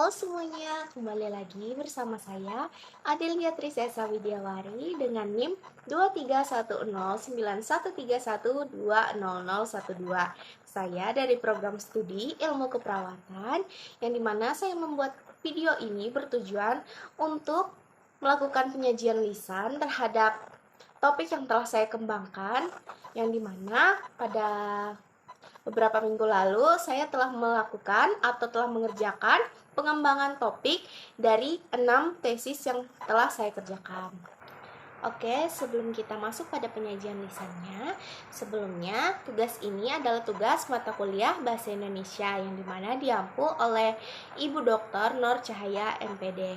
Halo semuanya, kembali lagi bersama saya Adelia Trisesa Widiawari dengan NIM 2310913120012. Saya dari program studi Ilmu Keperawatan yang dimana saya membuat video ini bertujuan untuk melakukan penyajian lisan terhadap topik yang telah saya kembangkan, yang dimana pada beberapa minggu lalu saya telah melakukan atau telah mengerjakan pengembangan topik dari 6 tesis yang telah saya kerjakan. Oke, sebelum kita masuk pada penyajian lisannya, sebelumnya tugas ini adalah tugas mata kuliah Bahasa Indonesia yang dimana diampu oleh Ibu Dr. Nur Cahaya MPD.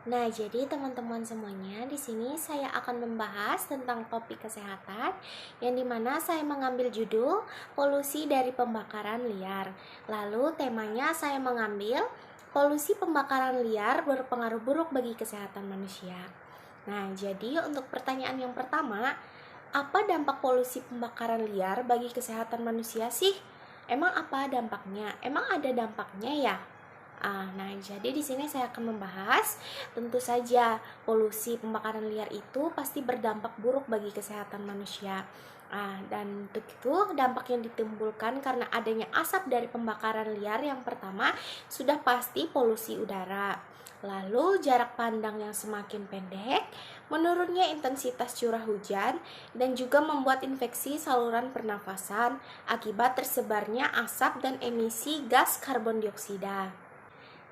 Nah, jadi teman-teman semuanya, di sini saya akan membahas tentang topik kesehatan yang dimana saya mengambil judul polusi dari pembakaran liar. Lalu temanya saya mengambil polusi pembakaran liar berpengaruh buruk bagi kesehatan manusia. Nah, jadi untuk pertanyaan yang pertama, apa dampak polusi pembakaran liar bagi kesehatan manusia sih? Emang apa dampaknya? Emang ada dampaknya ya? Nah, jadi di sini saya akan membahas, tentu saja polusi pembakaran liar itu pasti berdampak buruk bagi kesehatan manusia. Dan untuk itu dampak yang ditimbulkan karena adanya asap dari pembakaran liar yang pertama sudah pasti polusi udara. Lalu jarak pandang yang semakin pendek, menurunnya intensitas curah hujan, dan juga membuat infeksi saluran pernafasan akibat tersebarnya asap dan emisi gas karbon dioksida.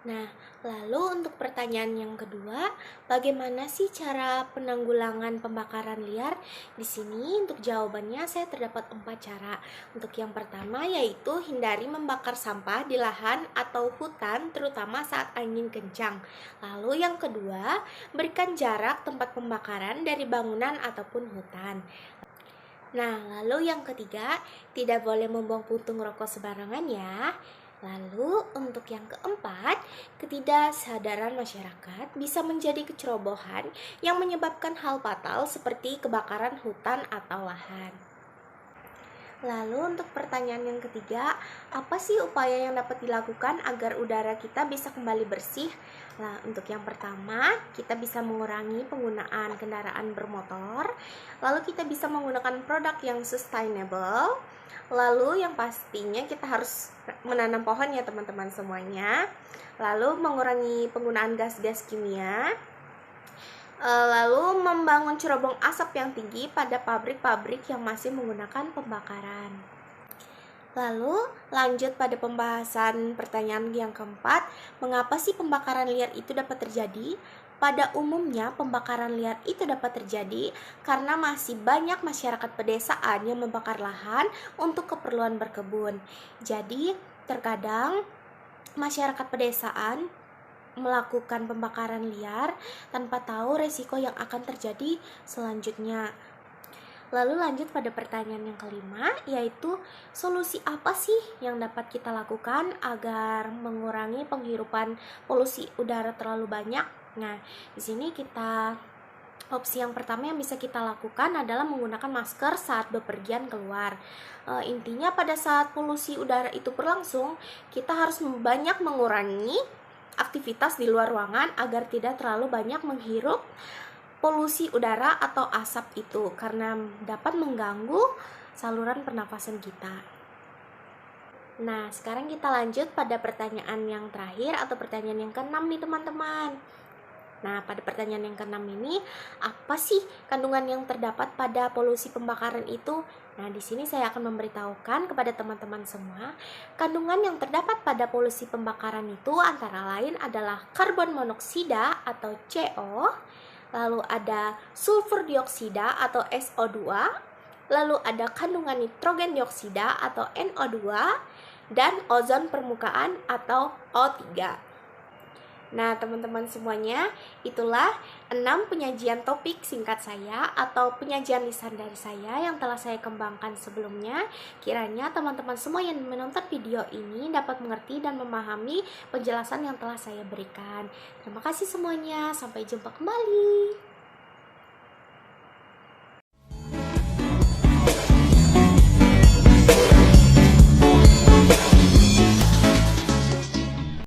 Nah, lalu untuk pertanyaan yang kedua, bagaimana sih cara penanggulangan pembakaran liar? Di sini untuk jawabannya saya terdapat 4 cara. Untuk yang pertama yaitu hindari membakar sampah di lahan atau hutan terutama saat angin kencang. Lalu yang kedua, berikan jarak tempat pembakaran dari bangunan ataupun hutan. Nah, lalu yang ketiga, tidak boleh membuang puntung rokok sembarangan ya. Lalu untuk yang keempat, ketidaksadaran masyarakat bisa menjadi kecerobohan yang menyebabkan hal fatal seperti kebakaran hutan atau lahan. Lalu untuk pertanyaan yang ketiga, apa sih upaya yang dapat dilakukan agar udara kita bisa kembali bersih? Nah, untuk yang pertama, kita bisa mengurangi penggunaan kendaraan bermotor. Lalu kita bisa menggunakan produk yang sustainable. Lalu yang pastinya kita harus menanam pohon ya teman-teman semuanya. Lalu mengurangi penggunaan gas-gas kimia. Lalu membangun cerobong asap yang tinggi pada pabrik-pabrik yang masih menggunakan pembakaran. Lalu lanjut pada pembahasan pertanyaan yang keempat, mengapa sih pembakaran liar itu dapat terjadi? Pada umumnya pembakaran liar itu dapat terjadi karena masih banyak masyarakat pedesaan yang membakar lahan untuk keperluan berkebun. Jadi terkadang masyarakat pedesaan melakukan pembakaran liar tanpa tahu resiko yang akan terjadi selanjutnya. Lalu lanjut pada pertanyaan yang kelima, yaitu solusi apa sih yang dapat kita lakukan agar mengurangi penghirupan polusi udara terlalu banyak? Nah, di sini opsi yang pertama yang bisa kita lakukan adalah menggunakan masker saat bepergian keluar. Intinya pada saat polusi udara itu berlangsung, kita harus banyak mengurangi aktivitas di luar ruangan agar tidak terlalu banyak menghirup polusi udara atau asap itu karena dapat mengganggu saluran pernafasan kita. Nah, sekarang kita lanjut pada pertanyaan yang terakhir atau pertanyaan yang keenam nih teman-teman. Nah, pada pertanyaan yang keenam ini, apa sih kandungan yang terdapat pada polusi pembakaran itu? Nah, di sini saya akan memberitahukan kepada teman-teman semua, kandungan yang terdapat pada polusi pembakaran itu antara lain adalah karbon monoksida atau CO, lalu ada sulfur dioksida atau SO2, lalu ada kandungan nitrogen dioksida atau NO2, dan ozon permukaan atau O3. Nah, teman-teman semuanya, itulah 6 penyajian topik singkat saya atau penyajian lisan dari saya yang telah saya kembangkan sebelumnya. Kiranya teman-teman semua yang menonton video ini dapat mengerti dan memahami penjelasan yang telah saya berikan. Terima kasih semuanya, sampai jumpa kembali.